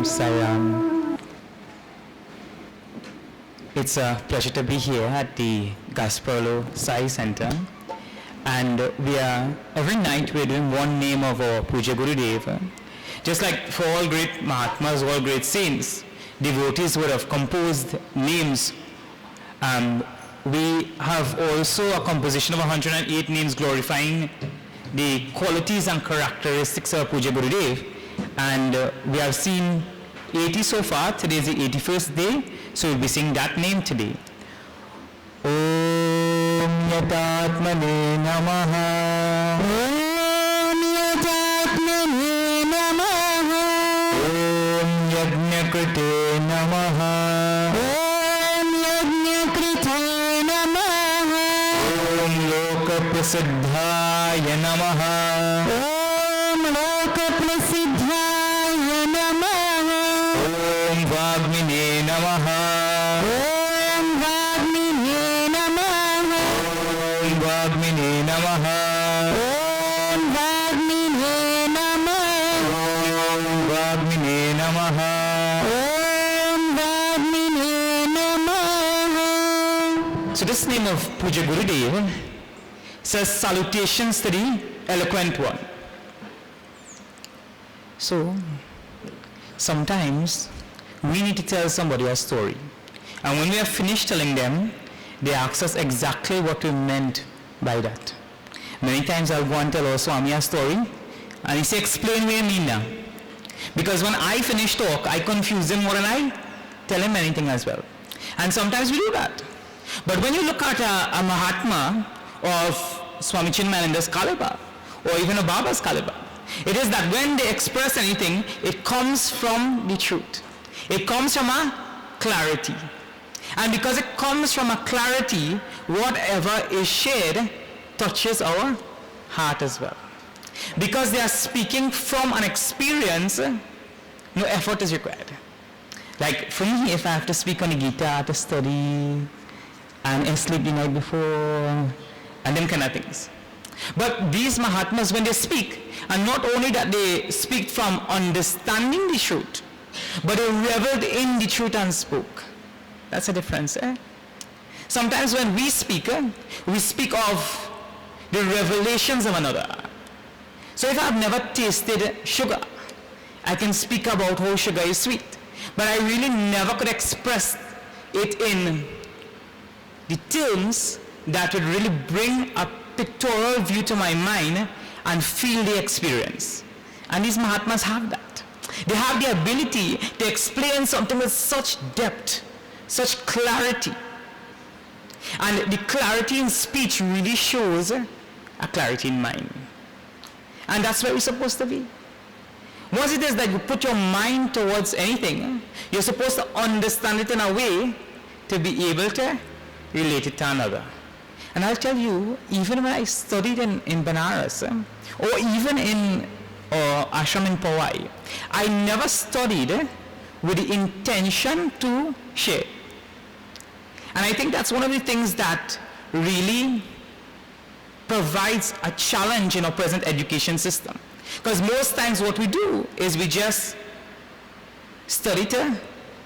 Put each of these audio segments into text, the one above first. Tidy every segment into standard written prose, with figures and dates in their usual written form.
Sayan. It's a pleasure to be here at the Gasparolo Sai Center. And every night we're doing one name of our Puja Gurudev. Just like for all great Mahatmas, all great saints, devotees would have composed names. We have also a composition of 108 names glorifying the qualities and characteristics of Puja Gurudev. And we have seen 80 so far. Today is the 81st day, so we'll be singing that name today. Om Yatatmane Namaha. Om Yatatmane Namaha. Om Yajnakrite Namaha. Om Yajnakrite Namaha. Om Lokaprasiddhaya Namaha. Om Lokaprasiddhaya Namaha. Om Vagmine Namaha. Om Vagmine Namaha. Om Vagmine Namaha. Om Vagmine Namaha. Om Vagmine Namaha. Om Vagmine Namaha. So this name of Puja Gurudev says salutations to the eloquent one. So sometimes we need to tell somebody a story. And when we have finished telling them, they ask us exactly what we meant by that. Many times I'll go and tell our Swami a story, and he say, explain what you mean now. Because when I finish talk, I confuse him more than I tell him anything as well. And sometimes we do that. But when you look at a Mahatma of Swami Chinmayananda's caliber, or even a Baba's caliber, it is that when they express anything, it comes from the truth. It comes from a clarity. And because it comes from a clarity, whatever is shared touches our heart as well. Because they are speaking from an experience, no effort is required. Like for me, if I have to speak on the guitar, to study, and sleep the night before, and them kind of things. But these Mahatmas, when they speak, and not only that they speak from understanding the truth, but they reveled in the truth and spoke. That's a difference. Sometimes when we speak of the revelations of another. So if I've never tasted sugar, I can speak about how sugar is sweet. But I really never could express it in the terms that would really bring a pictorial view to my mind and feel the experience. And these Mahatmas have that. They have the ability to explain something with such depth, such clarity. And the clarity in speech really shows a clarity in mind. And that's where we're supposed to be. Once it is that you put your mind towards anything, you're supposed to understand it in a way to be able to relate it to another. And I'll tell you, even when I studied in Banaras, or even in ashram in Powai, I never studied with the intention to share. And I think that's one of the things that really provides a challenge in our present education system. Because most times what we do is we just study to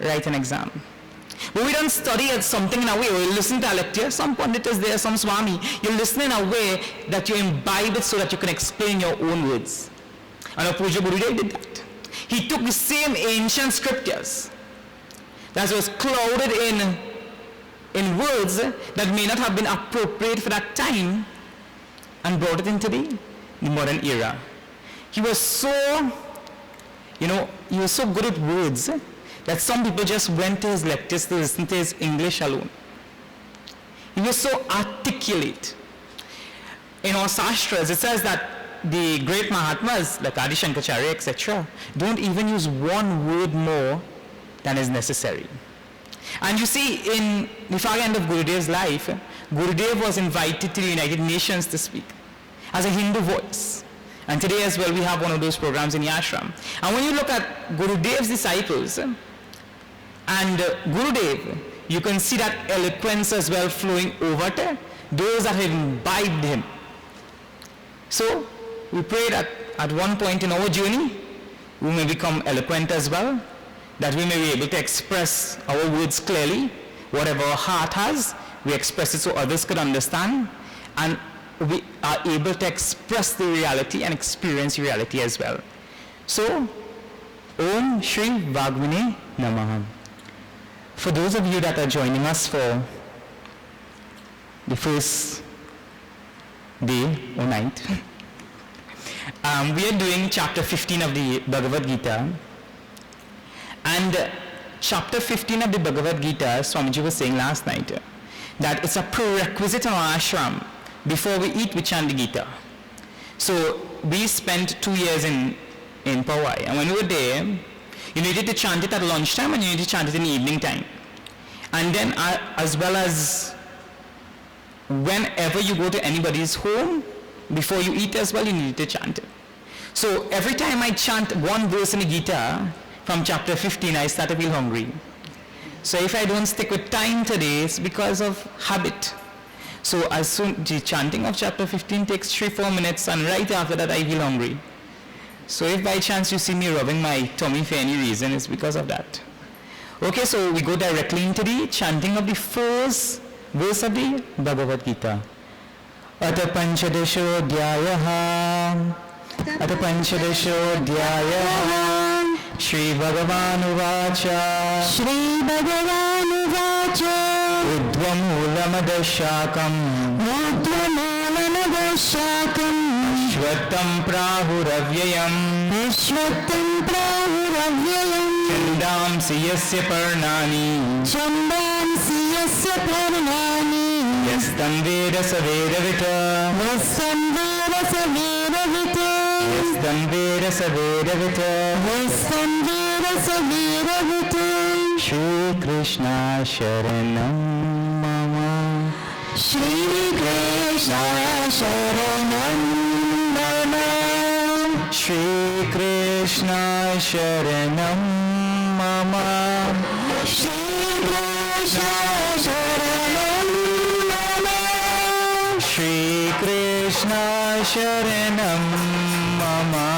write an exam. But we don't study at something in a way, or you listen to a lecture, some Pandit is there, some Swami, you listen in a way that you imbibe it so that you can explain your own words. And our Puja Gurudev did that. He took the same ancient scriptures that was clouded in words that may not have been appropriate for that time and brought it into the modern era. He was so, he was so good at words that some people just went to his lectures to listen to his English alone. He was so articulate. In our Shastras, it says that the great Mahatmas, like Adi Shankaracharya, etc., don't even use one word more than is necessary. And you see, in the far end of Gurudev's life, Gurudev was invited to the United Nations to speak as a Hindu voice. And today as well, we have one of those programs in the ashram. And when you look at Gurudev's disciples and Gurudev, you can see that eloquence as well flowing over to those that have imbibed him. So we pray that at one point in our journey, we may become eloquent as well, that we may be able to express our words clearly. Whatever our heart has, we express it so others could understand, and we are able to express the reality and experience reality as well. So, Om Shri Vagmini Namaha. For those of you that are joining us for the first day or night, we are doing chapter 15 of the Bhagavad Gita. And chapter 15 of the Bhagavad Gita, Swamiji was saying last night, that it's a prerequisite in our ashram. Before we eat, we chant the Gita. So we spent 2 years in Powai, and when we were there, you needed to chant it at lunchtime and you needed to chant it in the evening time. And then as well as whenever you go to anybody's home, before you eat as well, you need to chant it. So every time I chant one verse in the Gita from chapter 15, I start to feel hungry. So if I don't stick with time today, it's because of habit. So as soon the chanting of chapter 15 takes 3-4 minutes, and right after that I feel hungry. So if by chance you see me rubbing my tummy for any reason, it's because of that. Okay, so we go directly into the chanting of the first verse of the Bhagavad Gita. Ata Panchadasho Dhyayaha. Ata Panchadasho Dhyayaha. Shri Bhagavan Uvacha. Shri Bhagavan Uvacha. Udvamulamadasyakam. Udvamulamadasyakam. Ashwatam Prahuravyayam. Ashwatam Prahuravyayam. Chandamsi yasya parnani. Chandamsi yasya parnani. Yastam Veda Savedavita. Yastam Veda Savedavita. Yastam Veda Savedavita. Yastam Veda Savedavita. Shri Krishna Sharanam Mama. Shri Krishna Sharanam Mama. Shri Krishna Sharanam Mama. Shri Krishna Sharanam Mama. Shri Krishna Sharanam Mama.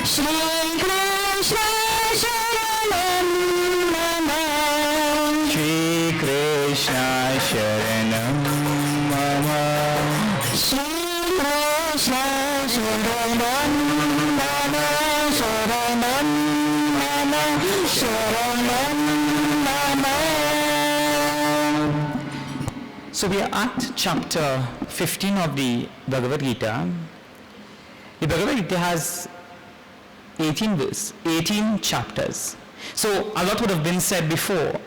Shri Krishna Sharanam Mama. Shri Krishna Sharanam Mama. Shri Krishna Sharanam Mama. Sharanam Mama. Sharanam Mama. So we are at chapter 15 of the Bhagavad Gita. The Bhagavad Gita has 18 chapters. So a lot would have been said before.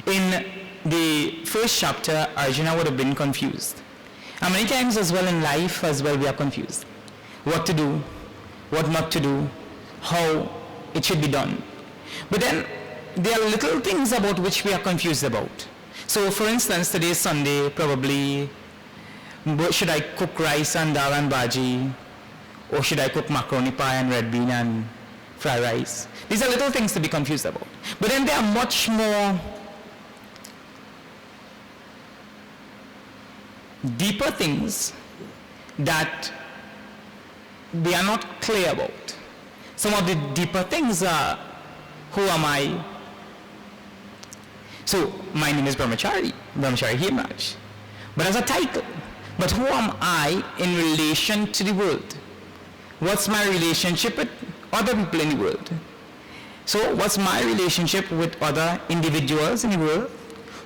In the first chapter, Arjuna would have been confused. And many times as well in life as well we are confused. What to do, what not to do, how it should be done. But then there are little things about which we are confused about. So for instance, today is Sunday, probably should I cook rice and dal and bhaji, or should I cook macaroni pie and red bean and fried rice? These are little things to be confused about. But then there are much more deeper things that we are not clear about. Some of the deeper things are, who am I? So, my name is Brahmachari Hemraj. But as a title, but who am I in relation to the world? What's my relationship with other people in the world? So, what's my relationship with other individuals in the world?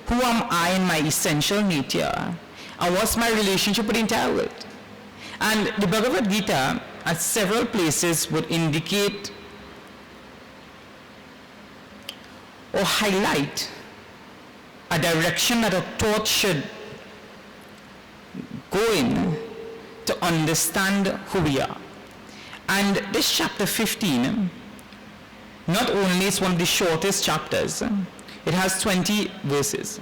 Who am I in my essential nature? And what's my relationship with the entire world? And the Bhagavad Gita at several places would indicate or highlight a direction that a thought should go in to understand who we are. And this chapter 15, not only is one of the shortest chapters, it has 20 verses.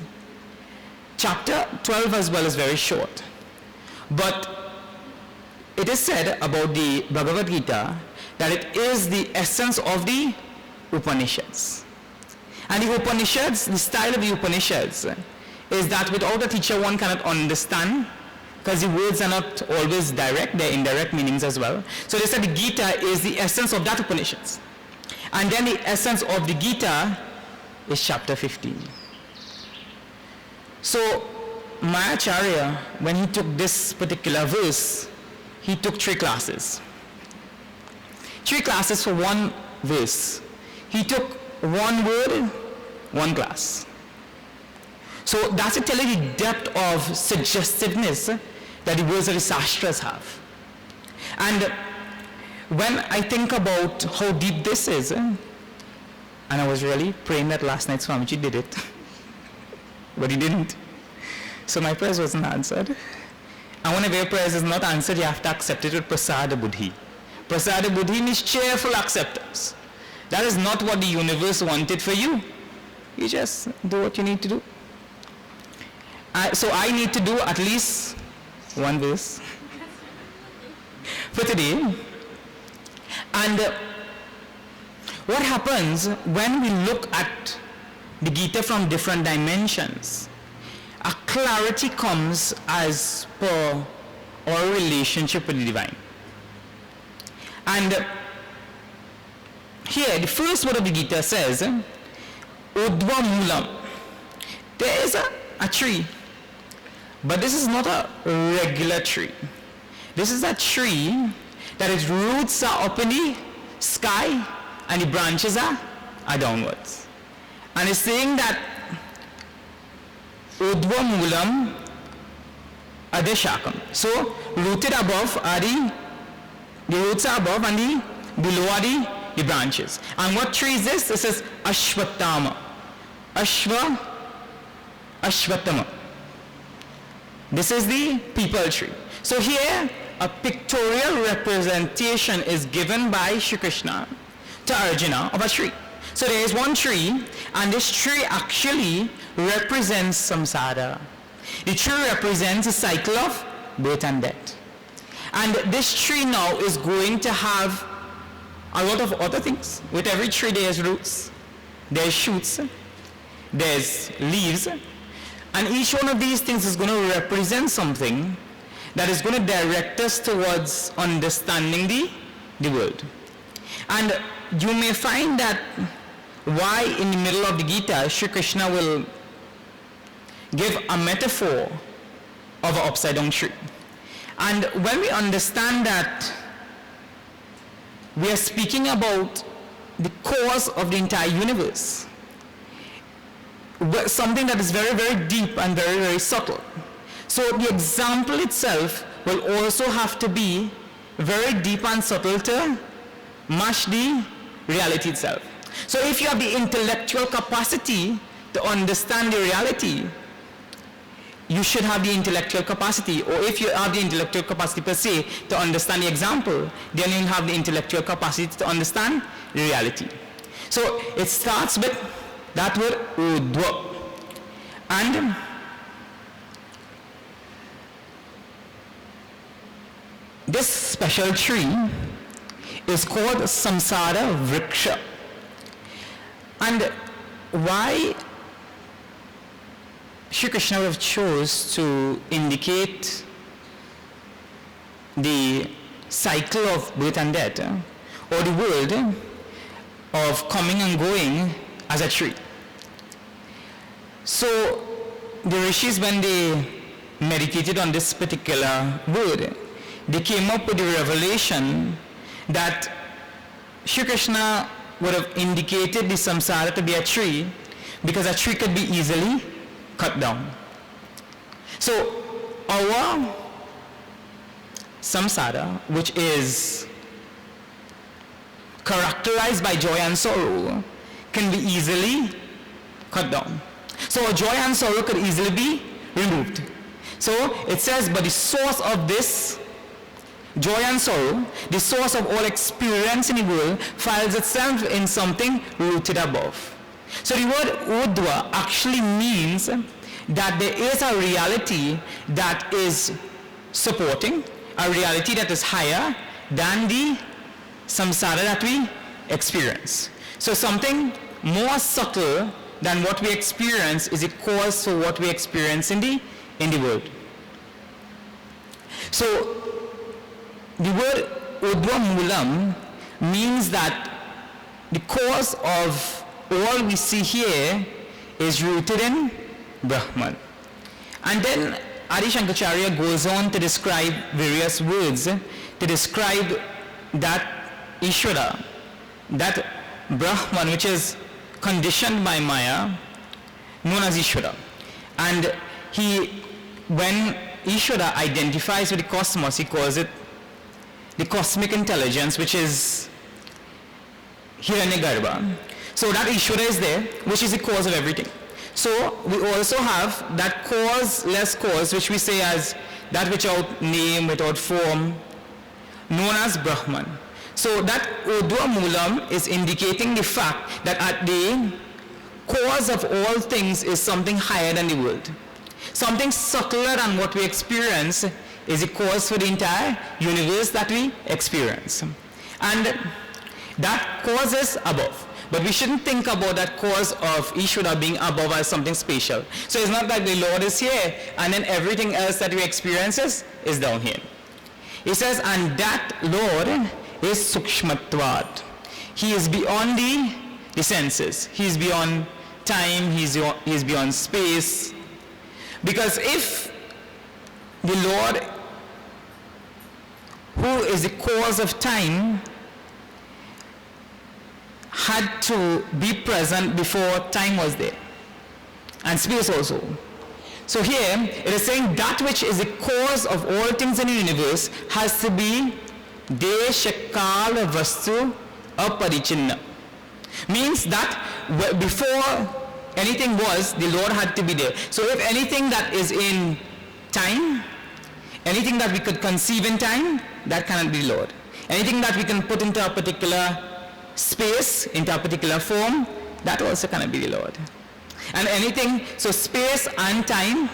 Chapter 12 as well is very short. But it is said about the Bhagavad Gita that it is the essence of the Upanishads. And the Upanishads, the style of the Upanishads, is that without a teacher one cannot understand, because the words are not always direct, they're indirect meanings as well. So they said the Gita is the essence of that Upanishads. And then the essence of the Gita is chapter 15. So Mayacharya, when he took this particular verse, he took 3 classes. 3 classes for one verse. He took one word, one class. So that's to tell you the depth of suggestiveness that the words of the Shastras have. And when I think about how deep this is, and I was really praying that last night Swamiji did it, but he didn't. So my prayers wasn't answered. And whenever your prayers is not answered, you have to accept it with prasada buddhi. Prasada buddhi means cheerful acceptance. That is not what the universe wanted for you. You just do what you need to do. So I need to do at least one verse for today. And what happens when we look at the Gita from different dimensions? A clarity comes as per our relationship with the divine. And here, the first word of the Gita says, Udva Moolam. There is a tree, but this is not a regular tree. This is a tree that its roots are up in the sky and the branches are downwards. And it's saying that Udva Moolam Adeshakam. So rooted above are the roots are above and the below are the branches. And what tree is this? This is Ashwatthama. Ashwatthama. This is the peepal tree. So here a pictorial representation is given by Shri Krishna to Arjuna of a tree. So there is one tree, and this tree actually represents samsara. The tree represents a cycle of birth and death. And this tree now is going to have a lot of other things. With every tree there's roots, there's shoots, there's leaves, and each one of these things is going to represent something that is going to direct us towards understanding the world. And you may find that why in the middle of the Gita, Shri Krishna will give a metaphor of an upside down tree. And when we understand that we are speaking about the cause of the entire universe, something that is very, very deep and very, very subtle. So the example itself will also have to be very deep and subtle to match the reality itself. So if you have the intellectual capacity to understand the reality, you should have the intellectual capacity, or if you have the intellectual capacity per se to understand the example, then you'll have the intellectual capacity to understand the reality. So it starts with that word udva. And this special tree is called Samsara Vriksha. And why Shri Krishna would have chose to indicate the cycle of birth and death, or the world of coming and going as a tree. So the rishis, when they meditated on this particular word, they came up with the revelation that Shri Krishna would have indicated the samsara to be a tree because a tree could be easily cut down. So our samsara, which is characterized by joy and sorrow, can be easily cut down. So joy and sorrow could easily be removed. So it says, but the source of this joy and sorrow, the source of all experience in the world, finds itself in something rooted above. So the word udva actually means that there is a reality that is supporting, a reality that is higher than the samsara that we experience. So something more subtle than what we experience is a cause for what we experience in the world. So the word udva moolam means that the cause of all we see here is rooted in Brahman. And then Adi Shankaracharya goes on to describe various words to describe that Ishvara, that Brahman which is conditioned by Maya, known as Ishvara. And when Ishvara identifies with the cosmos, he calls it the cosmic intelligence, which is Hiranyagarbha. So that Ishvara is there, which is the cause of everything. So we also have that causeless cause, which we say as that without name, without form, known as Brahman. So that Urdhva Moolam is indicating the fact that at the cause of all things is something higher than the world. Something subtler than what we experience is the cause for the entire universe that we experience. And that cause is above. But we shouldn't think about that cause of Ishvara being above as something special. So it's not that the Lord is here and then everything else that we experience is down here. He says, and that Lord is Sukshmatvat. He is beyond the senses. He is beyond time. He is beyond space. Because if the Lord, who is the cause of time, had to be present before time was there, and space also. So here it is saying that which is the cause of all things in the universe has to be Deshakala Vastu Aparichinna. Means that before anything was, the Lord had to be there. So if anything that is in time, anything that we could conceive in time, that cannot be Lord. Anything that we can put into a particular space, into a particular form, that also cannot be the Lord. And anything, so space and time,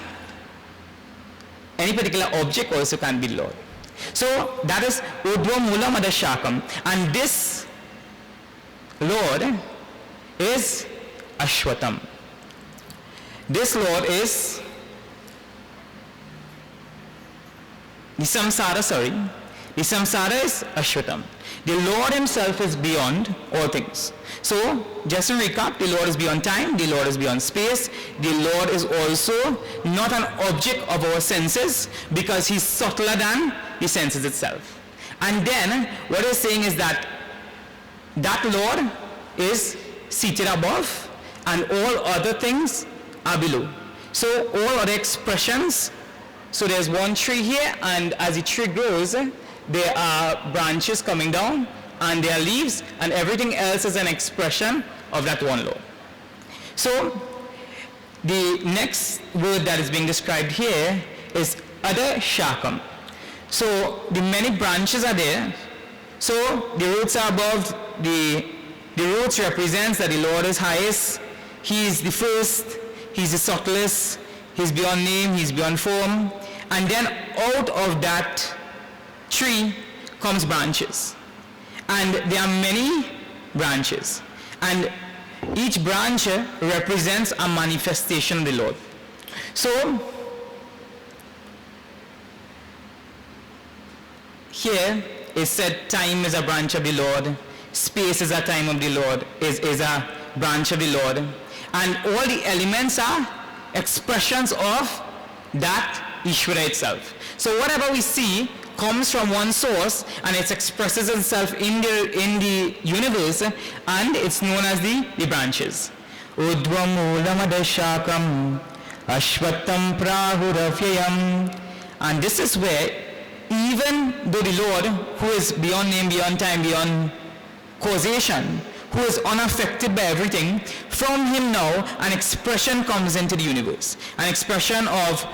any particular object also can be the Lord. So that is Urdhva Moola Madashakam. And this Lord is Ashwatam. This Lord is the samsara is Ashwatam. The Lord himself is beyond all things. So, just to recap, the Lord is beyond time, the Lord is beyond space, the Lord is also not an object of our senses because he's subtler than the senses itself. And then, what he's saying is that that Lord is seated above and all other things are below. So, all other expressions, so there's one tree here, and as the tree grows, there are branches coming down and there are leaves, and everything else is an expression of that one Lord. So the next word that is being described here is Ada Shakam. So the many branches are there. So the roots are above, the roots represents that the Lord is highest, he is the first, he is the subtlest, he is beyond name, he is beyond form, and then out of that tree comes branches, and there are many branches, and each branch represents a manifestation of the Lord. So here is said time is a branch of the Lord, space is a time of the Lord, is a branch of the Lord, and all the elements are expressions of that Ishvara itself. So whatever we see comes from one source and it expresses itself in the universe, and it's known as the branches. Urdhva Moola Madashakam Ashwatam Prahurafyayam. And this is where, even though the Lord, who is beyond name, beyond time, beyond causation, who is unaffected by everything, from him now an expression comes into the universe, an expression of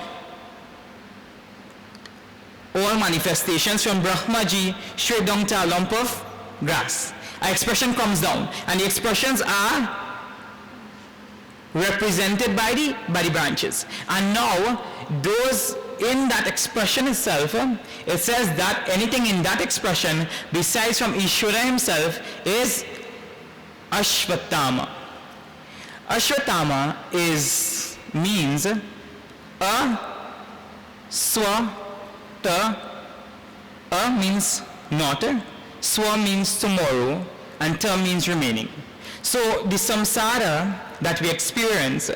all manifestations from Brahmaji straight down to a lump of grass. An expression comes down, and the expressions are represented by the branches. And now, those in that expression itself, it says that anything in that expression, besides from Ishvara himself, is Ashwatthama. Ashwatthama means swa. Ta, means not, swa means tomorrow, and ta means remaining. So the samsara that we experience,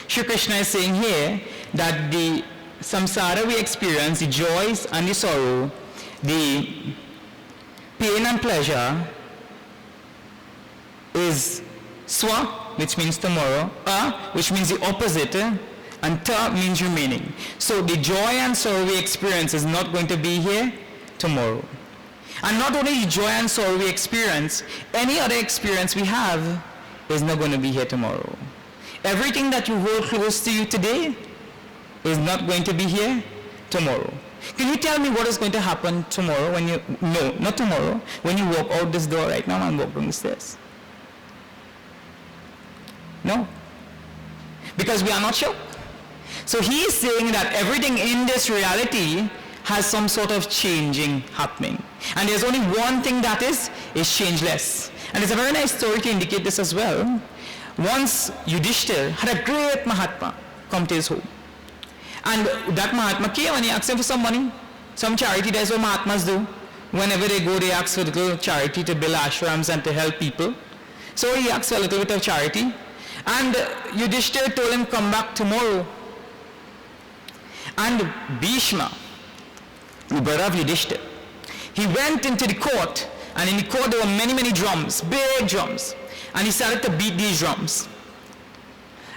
Shri Krishna is saying here that the samsara we experience, the joys and the sorrow, the pain and pleasure is swa, which means tomorrow, which means the opposite, and ta means remaining. So the joy and sorrow we experience is not going to be here tomorrow. And not only the joy and sorrow we experience, any other experience we have is not going to be here tomorrow. Everything that you hold close to you today is not going to be here tomorrow. Can you tell me what is going to happen tomorrow when you, no, not tomorrow, when you walk out this door right now and walk down the stairs? No. Because we are not sure. So he is saying that everything in this reality has some sort of changing happening. And there's only one thing that is changeless. And it's a very nice story to indicate this as well. Once Yudhishthir had a great Mahatma come to his home. And that Mahatma came and he asked him for some money, some charity. That's what Mahatmas do. Whenever they go, they ask for a little charity to build ashrams and to help people. So he asked for a little bit of charity. And Yudhishthir told him, come back tomorrow. And Bhishma, the brother of Yudhishthir, he went into the court, and in the court there were many, many drums, big drums. And he started to beat these drums.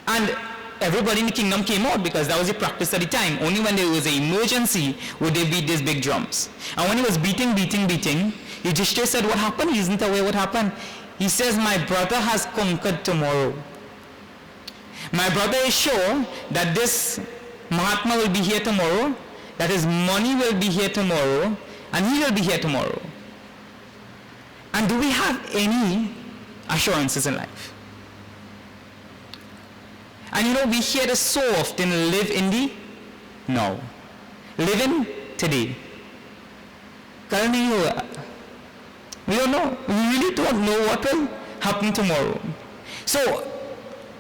And everybody in the kingdom came out because that was the practice at the time. Only when there was an emergency would they beat these big drums. And when he was beating, Yudhishthir said, what happened? He isn't aware what happened. He says, my brother has conquered tomorrow. My brother is sure that this Mahatma will be here tomorrow, that his money will be here tomorrow, and he will be here tomorrow. And do we have any assurances in life? And you know, we hear this so often, live in the now. Live in today. Currently, we don't know. We really don't know what will happen tomorrow. So,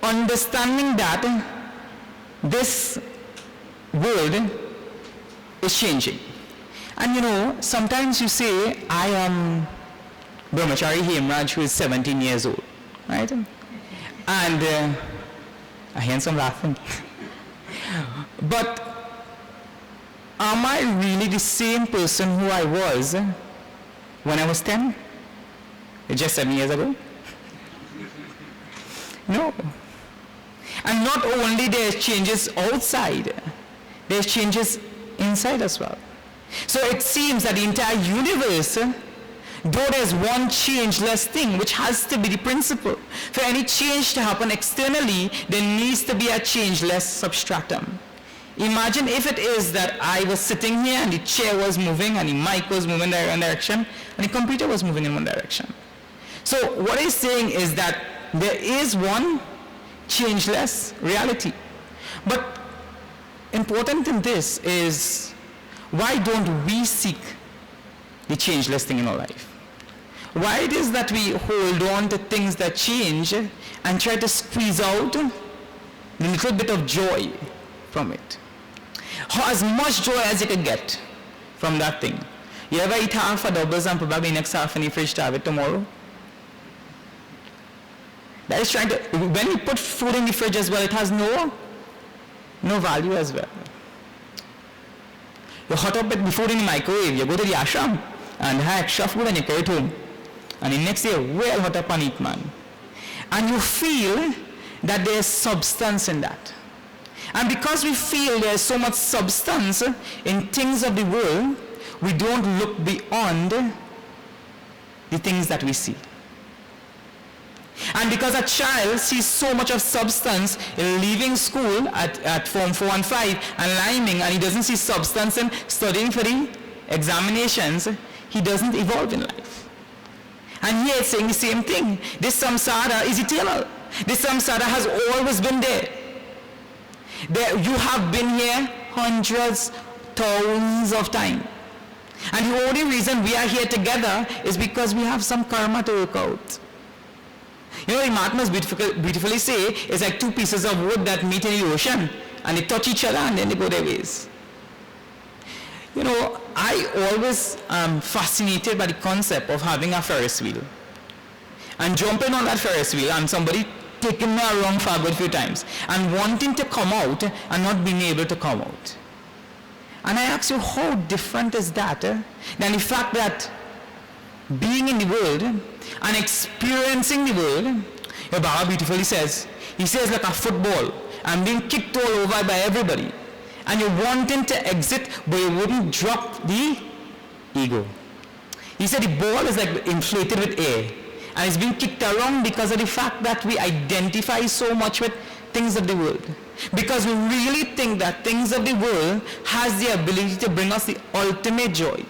understanding that this world is changing. And you know, sometimes you say, I am Brahmachari Hemraj, who is 17 years old, right? And I hear some laughing. But am I really the same person who I was when I was 10? Just 7 years ago? No. And not only there's changes outside, there's changes inside as well. So it seems that the entire universe, though there's one changeless thing, which has to be the principle. For any change to happen externally, there needs to be a changeless substratum. Imagine if it is that I was sitting here and the chair was moving and the mic was moving in one direction and the computer was moving in one direction. So what he's saying is that there is one changeless reality. But important in this is, why don't we seek the changeless thing in our life? Why it is that we hold on to things that change and try to squeeze out the little bit of joy from it? As much joy as you can get from that thing. You ever eat half a doubles and probably next half in the fridge to have it tomorrow? That is trying to, when you put food in the fridge as well, it has no value as well. You hot up the food in the microwave, you go to the ashram and have extra food and you carry it home. And the next day, well hot up and eat, man. And you feel that there is substance in that. And because we feel there is so much substance in things of the world, we don't look beyond the things that we see. And because a child sees so much of substance in leaving school at Form 4 and 5 and liming, and he doesn't see substance in studying for the examinations, he doesn't evolve in life. And here it's saying the same thing. This samsara is eternal. This samsara has always been there. You have been here hundreds, thousands of times. And the only reason we are here together is because we have some karma to work out. You know, the Mahatmas beautifully say, it's like two pieces of wood that meet in the ocean, and they touch each other and then they go their ways. You know, I always am fascinated by the concept of having a Ferris wheel. and jumping on that Ferris wheel and somebody taking me around for a good few times and wanting to come out and not being able to come out. And I ask you, how different is that than the fact that being in the world and experiencing the world, Baba beautifully says, he says like a football, and being kicked all over by everybody. And you're wanting to exit, but you wouldn't drop the ego. He said the ball is like inflated with air, and it's being kicked around because of the fact that we identify so much with things of the world. Because we really think that things of the world has the ability to bring us the ultimate joy.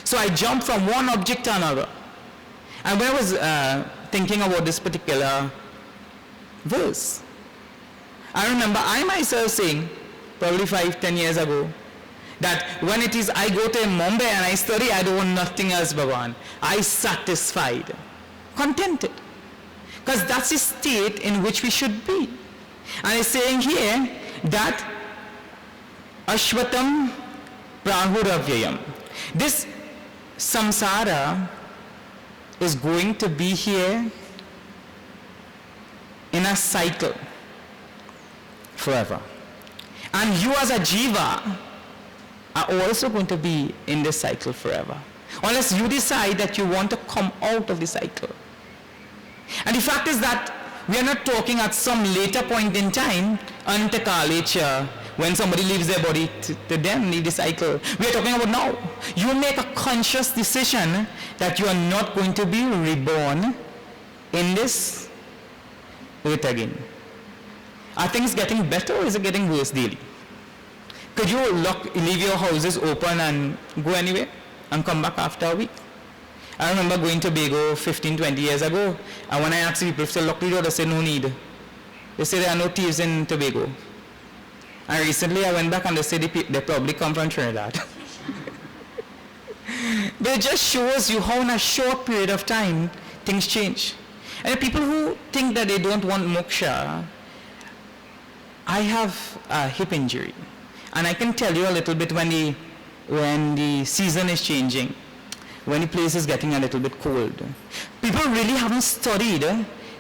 So I jumped from one object to another. And when I was thinking about this particular verse, I remember I myself saying, probably 5-10 years ago, that when it is I go to Mumbai and I study, I don't want nothing else, Bhagavan. I satisfied, contented. Because that's the state in which we should be. And it's saying here that Ashvatam Prahuravyayam. This samsara is going to be here in a cycle forever. And you as a jiva are also going to be in this cycle forever. Unless you decide that you want to come out of the cycle. And the fact is that we are not talking at some later point in time, antakalecha, when somebody leaves their body to them leave the cycle. We are talking about now. You make a conscious decision that you are not going to be reborn in this earth again. Are things getting better or is it getting worse daily? Could you leave your houses open and go anywhere and come back after a week? I remember going to Tobago 15-20 years ago, and when I asked people if they lock the door, they said no need. They say there are no thieves in Tobago. And recently I went back and they said they probably come from Trinidad. But it just shows you how in a short period of time things change. And the people who think that they don't want moksha, I have a hip injury. And I can tell you a little bit when the season is changing, when the place is getting a little bit cold. People really haven't studied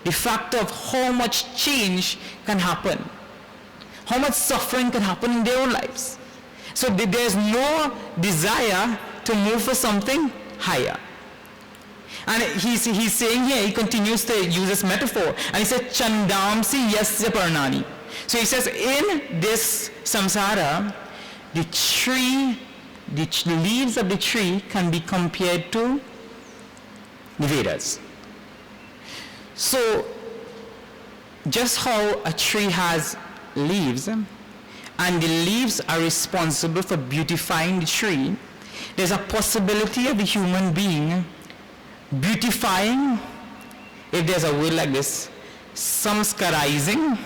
the fact of how much change can happen, how much suffering can happen in their own lives. So there's no desire to move for something higher. And he's saying here, he continues to use this metaphor, and he says, Chandamsi yasya parnani. So he says, in this samsara, the leaves of the tree can be compared to the Vedas. So, just how a tree has leaves, and the leaves are responsible for beautifying the tree, there's a possibility of the human being beautifying, if there's a word like this, samskarizing,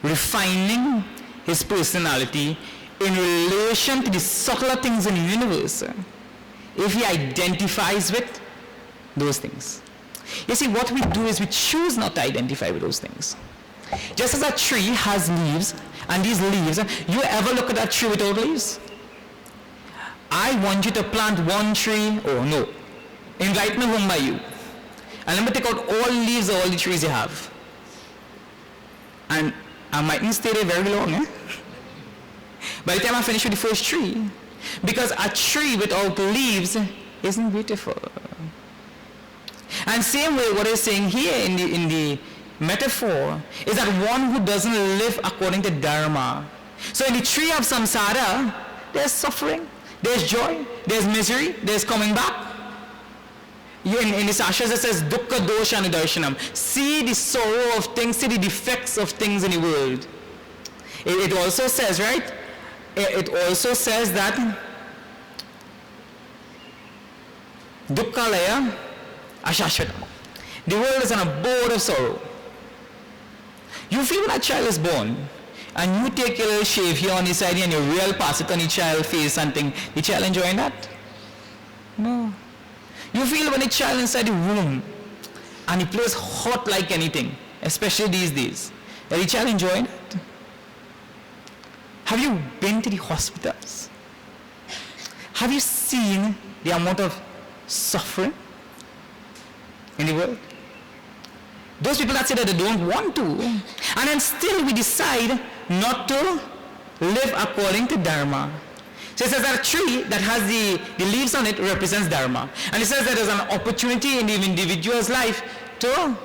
refining his personality in relation to the subtler things in the universe, if he identifies with those things. You see, what we do is we choose not to identify with those things. Just as a tree has leaves, and these leaves, you ever look at that tree without leaves? I want you to plant one tree, oh no, invite me home by you, and let me take out all leaves of all the trees you have. And I mightn't stay there very long, by the time I finish with the first tree, because a tree without leaves isn't beautiful. And same way, what he's saying here in the metaphor is that one who doesn't live according to dharma. So in the tree of samsara, there's suffering, there's joy, there's misery, there's coming back. In the Shastras it says dukkha dosha nidarshanam. See the sorrow of things, see the defects of things in the world. It also says, right? It also says that dukkhalaya ashashvatam. The world is an abode of sorrow. You feel when a child is born, and you take your little shave here on the side and you real pass it on the child's face and think, the child enjoying that? No. You feel when a child inside the room and he plays hot like anything, especially these days, that the child enjoying it? Have you been to the hospitals? Have you seen the amount of suffering in the world? Those people that say that they don't want to. And then still we decide not to live according to Dharma. So it says that a tree that has the leaves on it represents Dharma. And it says that there's an opportunity in the individual's life to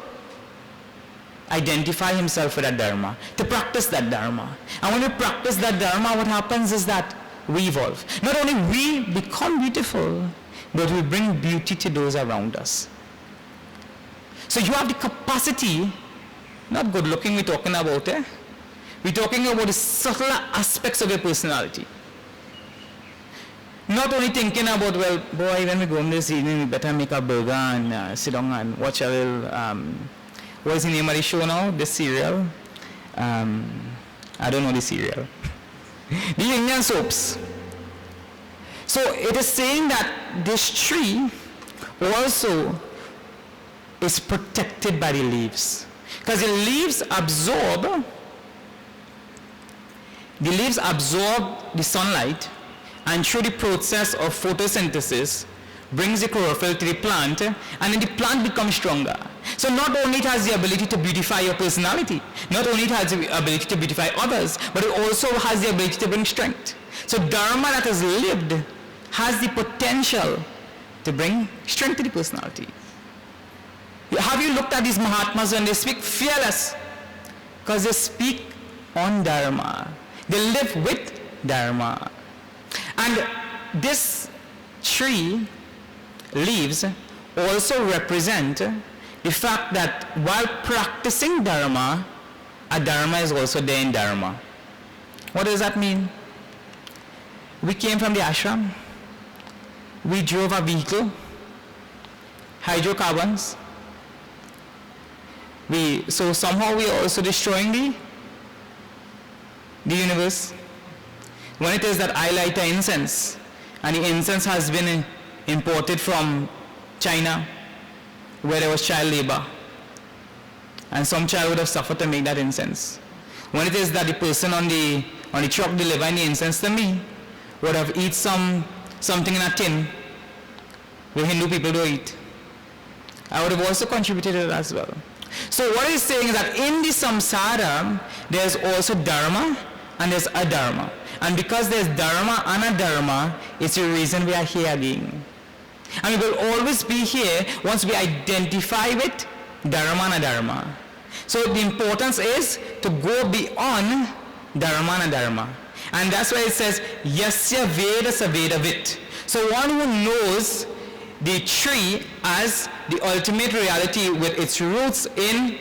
identify himself with that Dharma, to practice that Dharma. And when we practice that Dharma, what happens is that we evolve. Not only we become beautiful, but we bring beauty to those around us. So you have the capacity, not good looking we're talking about, we're talking about the subtler aspects of your personality. Not only thinking about, well, boy, when we go home this evening, we better make a burger and sit down and watch a little, what is the name of the show now? The serial? I don't know the serial. The Indian soaps. So it is saying that this tree also is protected by the leaves. Because the leaves absorb the sunlight, and through the process of photosynthesis brings the chlorophyll to the plant, and then the plant becomes stronger. So not only it has the ability to beautify your personality, not only it has the ability to beautify others, but it also has the ability to bring strength. So Dharma that is lived has the potential to bring strength to the personality. Have you looked at these Mahatmas when they speak? Fearless. Because they speak on Dharma. They live with Dharma. And this tree leaves also represent the fact that while practicing Dharma, a Dharma is also there in Dharma. What does that mean? We came from the ashram. We drove a vehicle, hydrocarbons. So somehow we are also destroying the universe. When it is that I light an incense, and the incense has been imported from China, where there was child labor, and some child would have suffered to make that incense. When it is that the person on the truck delivering the incense to me would have eat something in a tin where Hindu people do eat, I would have also contributed to that as well. So what he's saying is that in the samsara, there's also Dharma and there's Adharma. And because there's Dharma and Adharma, it's the reason we are here again. And we will always be here once we identify with Dharma and Adharma. So the importance is to go beyond Dharma and Adharma. And that's why it says, Yasya Veda Saveda Vit. So one who knows the tree as the ultimate reality with its roots in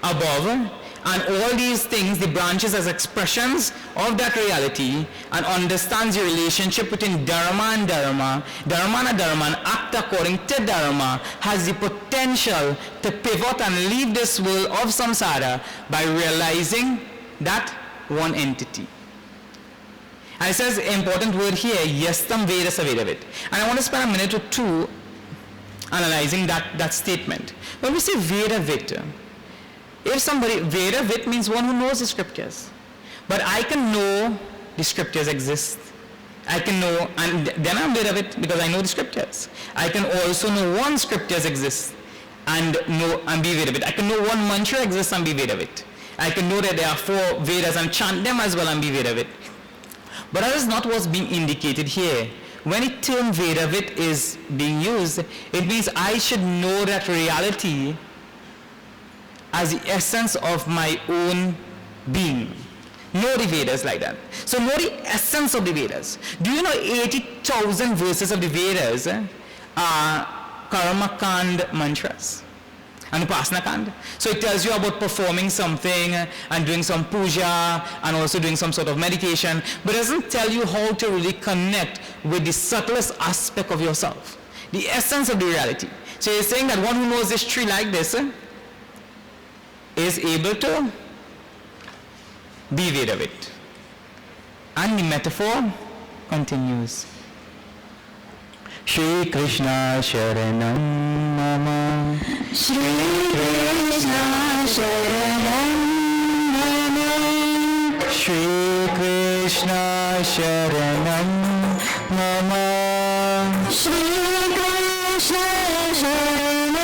above, and all these things, the branches as expressions of that reality, and understands the relationship between Dharma and Dharma, Dharma and Adharma, and act according to Dharma, has the potential to pivot and leave this world of samsara by realizing that one entity. And it says an important word here, Yastam Veda Savedavit. And I want to spend a minute or two analyzing that statement. When we say Vedavit, if somebody, Vedavit means one who knows the scriptures. But I can know the scriptures exist. I can know, and then I'm Vedavit because I know the scriptures. I can also know one scriptures exist and know and be Vedavit. I can know one mantra exists and be Vedavit. I can know that there are 4 Vedas and chant them as well and be Vedavit. But that is not what's being indicated here. When the term Vedavit is being used, it means I should know that reality as the essence of my own being. Know the Vedas like that. So know the essence of the Vedas. Do you know 80,000 verses of the Vedas are Karma Kand mantras? Anupasana Kand. So it tells you about performing something and doing some puja and also doing some sort of meditation, but it doesn't tell you how to really connect with the subtlest aspect of yourself, the essence of the reality. So you're saying that one who knows this tree like this is able to be Vedavit. And the metaphor continues. Shri Krishna Sharanam Mama. Shri Krishna Sharanam Mama. Shri Krishna Sharanam Mama. Shri Krishna Sharanam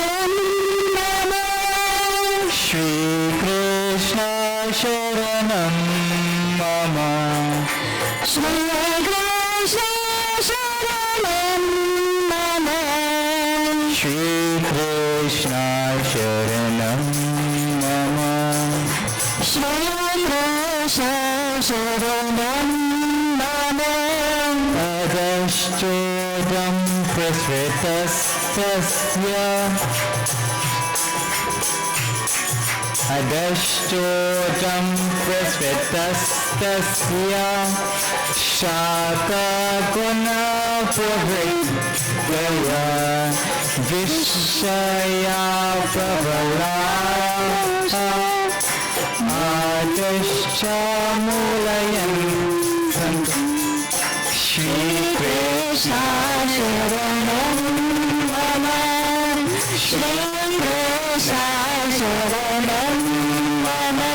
Mama. Shri Krishna Sharanam Mama. Shri Krishna Sharanam Mama. Adashchodam prasritastasya. Adashchodam prasritastasya. Shaka guna purvaya. Vishaya pravalaya. Adashcha mulayan. Shri Krishna Sharanam Mama. Shri Krishna Sharanam Mama.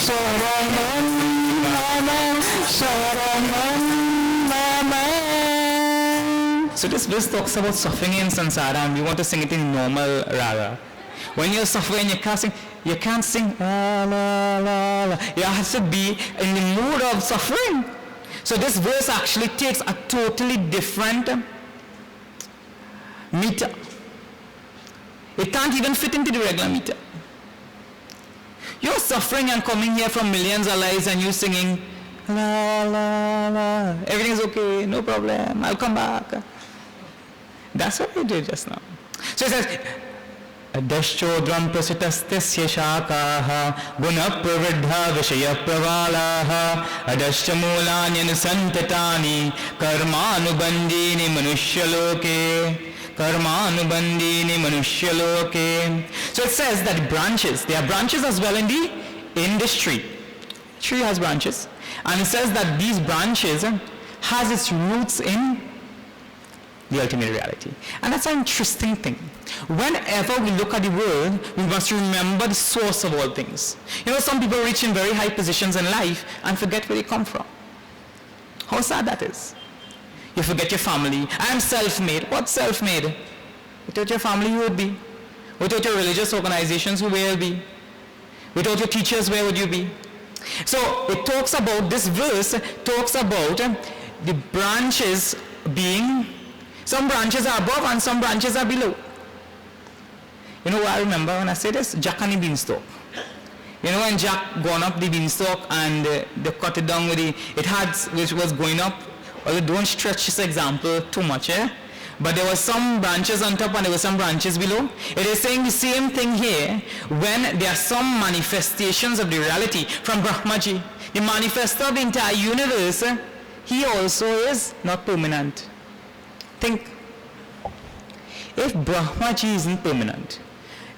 Sharanam Mama. Sharanam Mama. So this verse talks about suffering in samsara, and we want to sing it in normal raga. When you're suffering, you can't sing la la la la. You have to be in the mood of suffering. So this verse actually takes a totally different meter. It can't even fit into the regular meter. You're suffering and coming here from millions of lives and you singing la la la. Everything's okay, no problem, I'll come back. That's what we did just now. So it says, Adashchodram prasitastasya shakaha guna pravriddha vishaya pravalaha adashtamulanyana santatani karmanubandini manushaloke karmanubandini manushaloke. So it says that branches, there are branches as well in this tree. Tree has branches, and it says that these branches has its roots in the ultimate reality. And that's an interesting thing. Whenever we look at the world, we must remember the source of all things. You know, some people reach in very high positions in life and forget where they come from. How sad that is. You forget your family. I am self-made. What self-made? Without your family, you would be. Without your religious organizations, where will you be? Without your teachers, where would you be? So it talks about, this verse talks about the branches being, some branches are above and some branches are below. You know what I remember when I say this? Jack and the beanstalk. You know when Jack gone up the beanstalk and they cut it down with which was going up. Well, don't stretch this example too much, eh? But there were some branches on top and there were some branches below. It is saying the same thing here when there are some manifestations of the reality from Brahmaji. The manifestor of the entire universe, he also is not permanent. Think, if Brahmaji isn't permanent,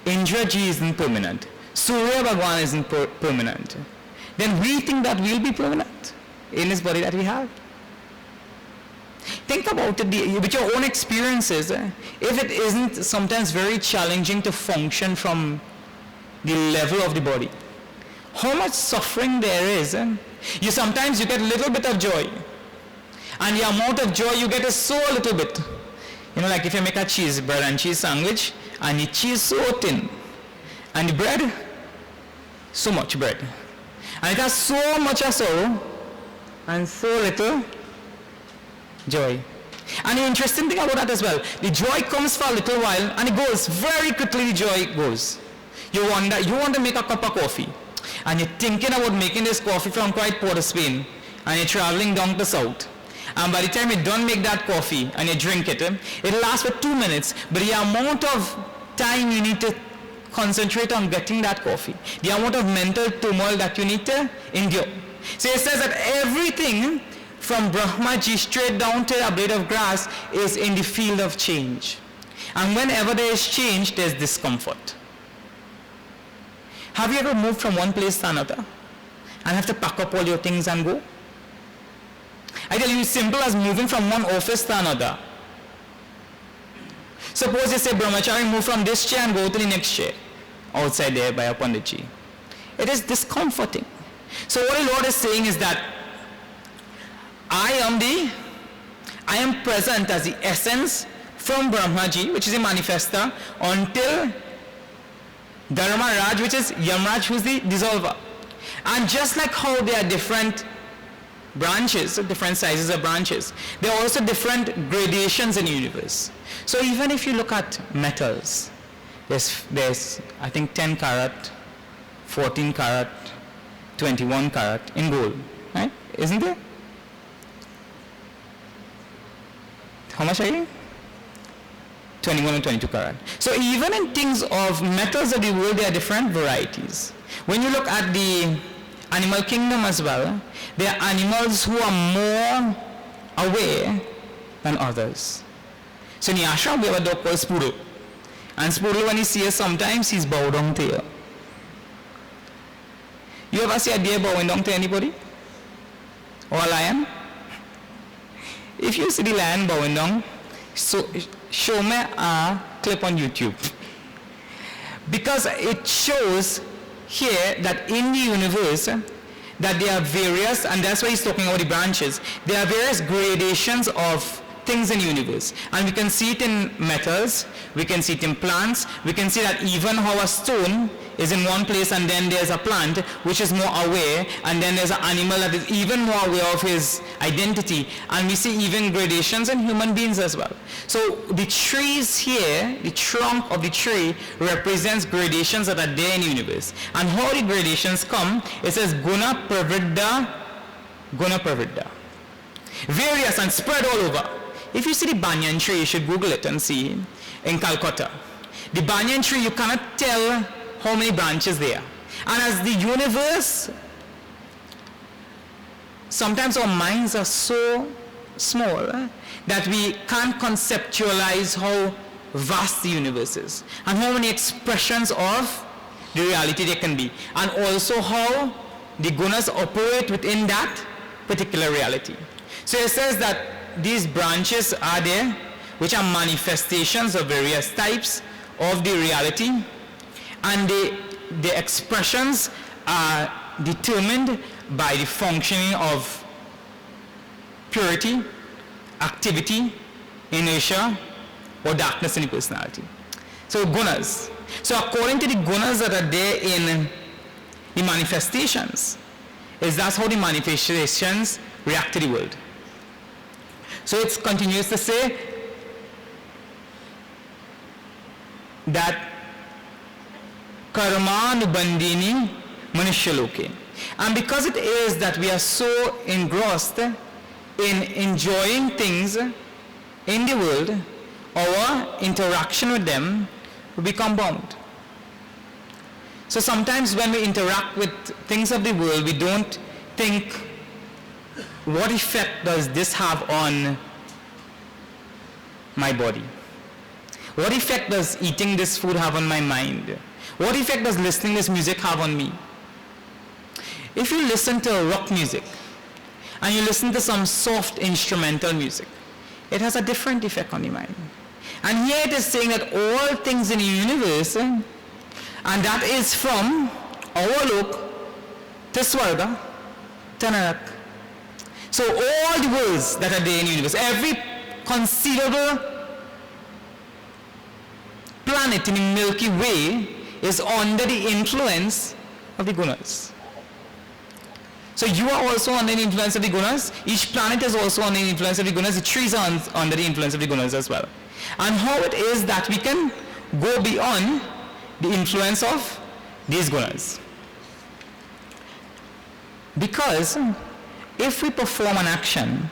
Indraji isn't permanent, Surya Bhagwan isn't permanent, then we think that we'll be permanent in this body that we have. Think about it with your own experiences. If it isn't sometimes very challenging to function from the level of the body, how much suffering there is. Sometimes you get a little bit of joy, and the amount of joy you get is so little bit. You know, like if you make a bread and cheese sandwich, and the cheese so thin, and the bread, so much bread, and it has so much of sorrow, and so little joy. And the interesting thing about that as well, the joy comes for a little while, and it goes very quickly. The joy goes. You want to make a cup of coffee, and you're thinking about making this coffee from quite Port of Spain, and you're traveling down to south. And by the time you don't make that coffee and you drink it, it'll last for 2 minutes. But the amount of time you need to concentrate on getting that coffee, the amount of mental turmoil that you need to endure. So it says that everything from Brahmaji straight down to a blade of grass is in the field of change. And whenever there is change, there's discomfort. Have you ever moved from one place to another and have to pack up all your things and go? I tell you, it's simple as moving from one office to another. Suppose you say, Brahmachari, move from this chair and go to the next chair outside there by a Panditji. It is discomforting. So what the Lord is saying is that I am present as the essence from Brahmaji, which is a manifester, until Dharma Raj, which is Yamraj, who is the dissolver. And just like how they are different branches, different sizes of branches. There are also different gradations in the universe. So even if you look at metals, there's I think 10 carat, 14 carat, 21 carat in gold, right? Isn't there? How much are you? 21 and 22 carat. So even in things of metals of the world, there are different varieties. When you look at the animal kingdom as well, there are animals who are more aware than others. So in the ashram, we have a dog called Spoodle. And Spoodle, when he sees us, sometimes he's bowed down to you. You ever see a deer bowing down to anybody? Or a lion? If you see the lion bowing down, so show me a clip on YouTube. Because it shows here that in the universe, that there are various, and that's why he's talking about the branches, there are various gradations of things in the universe. And we can see it in metals, we can see it in plants, we can see that even how a stone is in one place and then there's a plant which is more aware, and then there's an animal that is even more aware of his identity. And we see even gradations in human beings as well. So the trees here, the trunk of the tree represents gradations that are there in the universe. And how the gradations come, it says Guna Pravriddha, Guna Pravriddha. Various and spread all over. If you see the banyan tree, you should Google it and see in Calcutta. The banyan tree, you cannot tell how many branches there are. And as the universe, sometimes our minds are so small that we can't conceptualize how vast the universe is and how many expressions of the reality there can be, and also how the gunas operate within that particular reality. So it says that these branches are there, which are manifestations of various types of the reality, and the expressions are determined by the functioning of purity, activity, inertia, or darkness in the personality. So gunas. So according to the gunas that are there in the manifestations, that's how the manifestations react to the world. So it continues to say that karmanubandini manushaloke. And because it is that we are so engrossed in enjoying things in the world, our interaction with them will become bound. So sometimes when we interact with things of the world, we don't think, what effect does this have on my body? What effect does eating this food have on my mind? What effect does listening to this music have on me? If you listen to rock music and you listen to some soft instrumental music, it has a different effect on the mind. And here it is saying that all things in the universe, and that is from Avalok to Swarga to Narak. So all the worlds that are there in the universe, every conceivable planet in the Milky Way is under the influence of the gunas. So you are also under the influence of the gunas. Each planet is also under the influence of the gunas. The trees are under the influence of the gunas as well. And how it is that we can go beyond the influence of these gunas. Because if we perform an action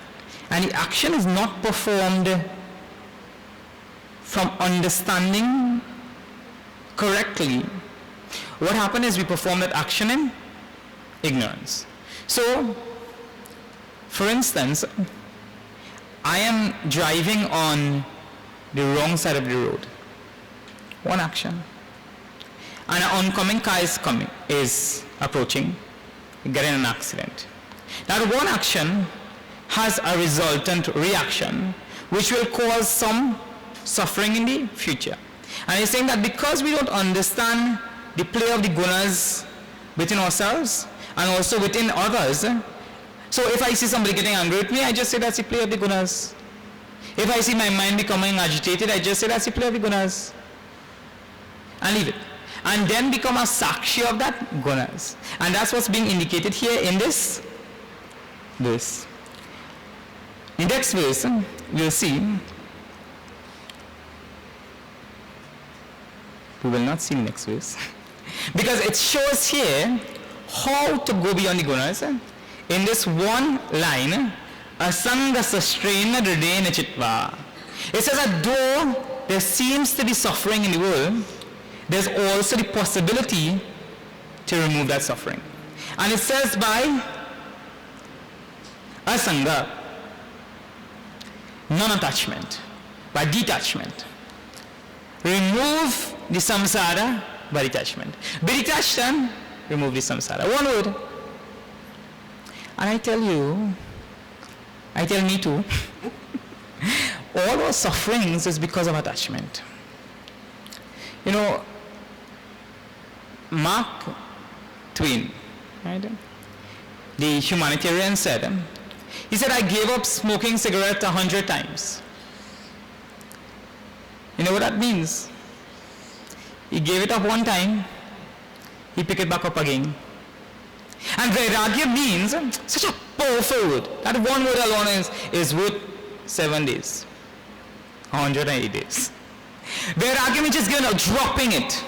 and the action is not performed from understanding correctly, what happens is we perform that action in ignorance. So, for instance, I am driving on the wrong side of the road. One action. And an oncoming car is approaching, getting an accident. That one action has a resultant reaction which will cause some suffering in the future. And he's saying that because we don't understand the play of the gunas within ourselves and also within others, so if I see somebody getting angry with me, I just say that's the play of the gunas. If I see my mind becoming agitated, I just say that's the play of the gunas. And leave it. And then become a sakshi of that gunas. And that's what's being indicated here in this verse. In the next verse, we'll see. We will not see the next verse. Because it shows here how to go beyond the gunas. In this one line, asanga sastrena hridayena chitva. It says that though there seems to be suffering in the world, there's also the possibility to remove that suffering. And it says by asanga, non-attachment, by detachment. Remove the samsara by detachment. Be detached and remove the samsara. One word. And I tell me too, all our sufferings is because of attachment. You know, Mark Twain, right? The humanitarian said, he said, I gave up smoking cigarette 100 times. You know what that means? He gave it up one time, he picked it back up again. And vairagya means such a powerful word. That one word alone is worth 7 days, 108 days. Vairagya means just dropping it.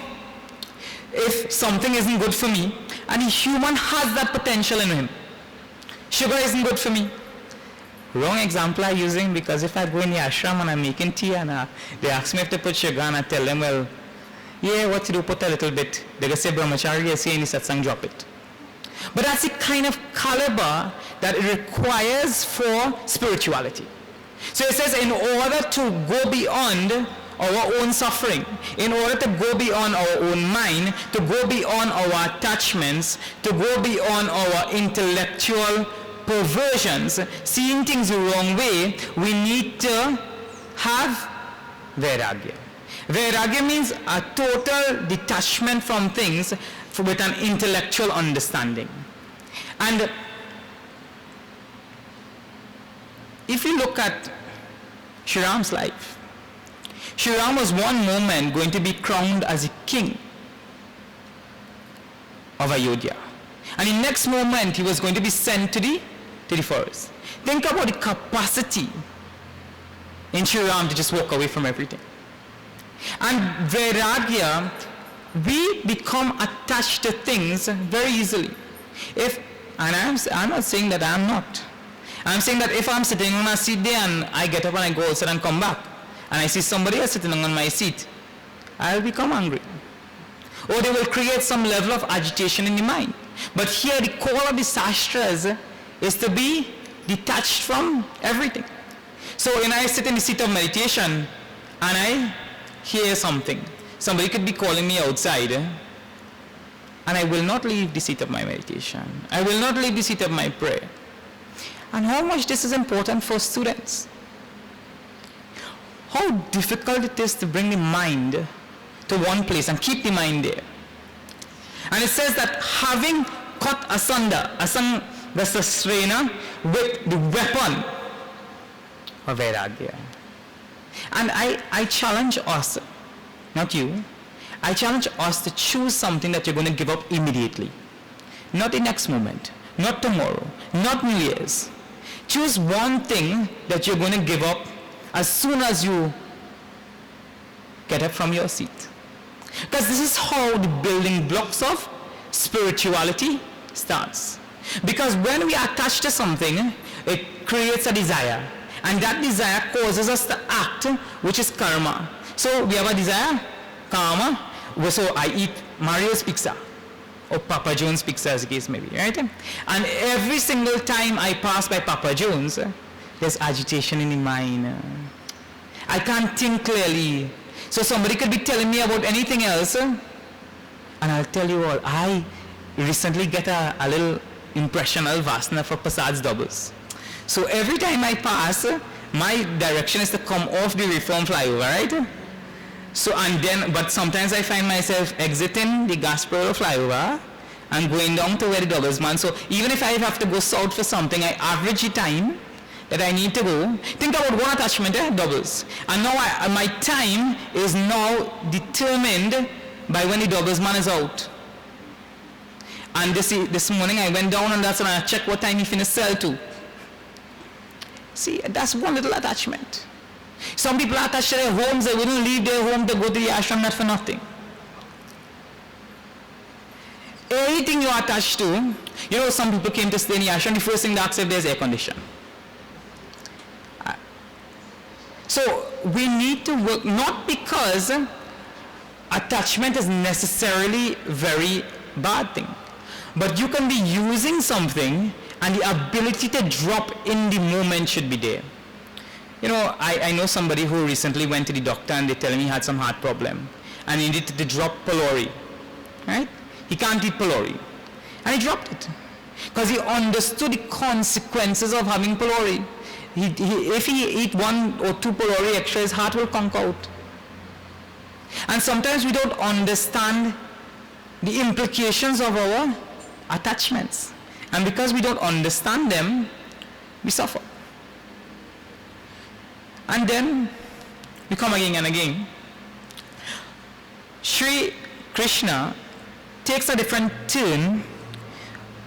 If something isn't good for me, and a human has that potential in him. Sugar isn't good for me. Wrong example I'm using, because if I go in the ashram and I'm making tea and they ask me if to put sugar and I tell them, well, yeah, what to do, put a little bit. They're going to say brahmacharya, they say in the satsang, drop it. But that's the kind of caliber that it requires for spirituality. So it says in order to go beyond our own suffering, in order to go beyond our own mind, to go beyond our attachments, to go beyond our intellectual perversions, seeing things the wrong way, we need to have vairagya. Vairagya means a total detachment from things with an intellectual understanding. And if you look at Sri Ram's life, Sri Ram was one moment going to be crowned as a king of Ayodhya. And the next moment he was going to be sent to the forest. Think about the capacity in Sri Ram to just walk away from everything. And vairagya, we become attached to things very easily. I'm not saying that I'm not. I'm saying that if I'm sitting on a seat there and I get up and I go outside and come back, and I see somebody else sitting on my seat, I'll become angry. Or they will create some level of agitation in the mind. But here the call of the Shastras is to be detached from everything. So when I sit in the seat of meditation and I hear something, somebody could be calling me outside, and I will not leave the seat of my meditation. I will not leave the seat of my prayer. And how much this is important for students. How difficult it is to bring the mind to one place and keep the mind there. And it says that having cut asunder, the sastrena, with the weapon of vairagya. And I challenge us, not you, I challenge us to choose something that you're going to give up immediately. Not the next moment, not tomorrow, not New Year's. Choose one thing that you're going to give up as soon as you get up from your seat. Because this is how the building blocks of spirituality starts. Because when we are attached to something, it creates a desire. And that desire causes us to act, which is karma. So we have a desire, karma. So I eat Mario's pizza, or Papa John's pizza as the case may be, right? And every single time I pass by Papa John's, there's agitation in the mind. I can't think clearly. So somebody could be telling me about anything else, and I'll tell you all, I recently get a little impressional vasana for Prasad's doubles. So every time I pass, my direction is to come off the Reform flyover, right? So but sometimes I find myself exiting the Gaspereau flyover and going down to where the doubles man. So even if I have to go south for something, I average the time that I need to go. Think about one attachment, doubles. And now my time is now determined by when the doubles man is out. And this morning I went down and that's when I checked what time he finished sell to. See, that's one little attachment. Some people are attached to their homes, they wouldn't leave their home to go to the ashram, not for nothing. Anything you're attached to, you know, some people came to stay in the ashram, the first thing they ask if there's air condition. So we need to work, not because attachment is necessarily very bad thing, but you can be using something and the ability to drop in the moment should be there. You know, I know somebody who recently went to the doctor and they tell him he had some heart problem and he needed to drop pylori, right? He can't eat pylori. And he dropped it because he understood the consequences of having pylori. If he eat 1 or 2 pylori extra, his heart will conk out. And sometimes we don't understand the implications of our attachments. And because we don't understand them, we suffer. And then we come again and again. Sri Krishna takes a different turn.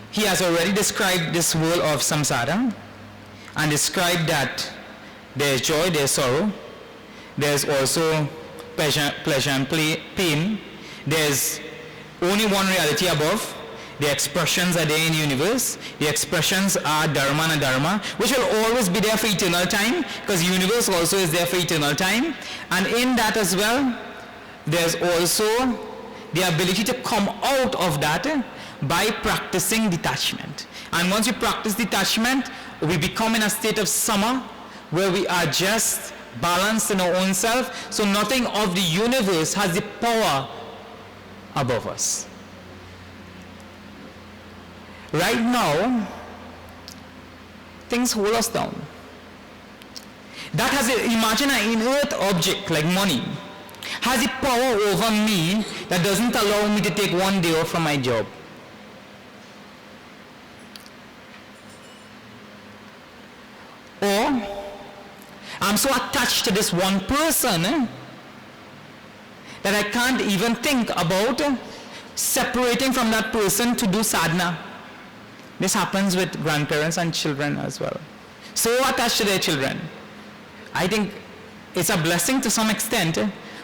He has already described this world of samsara and described that there's joy, there's sorrow, there's also pleasure and pain, there's only one reality above, the expressions are there in the universe, the expressions are dharma and dharma, which will always be there for eternal time, because the universe also is there for eternal time, and in that as well, there's also the ability to come out of that by practicing detachment. And once you practice detachment, we become in a state of sama, where we are just balanced in our own self, so nothing of the universe has the power above us. Right now, things hold us down. That has imagine an inert object like money has the power over me that doesn't allow me to take one day off from my job. Or I'm so attached to this one person that I can't even think about separating from that person to do sadhana. This happens with grandparents and children as well. So attached to their children. I think it's a blessing to some extent,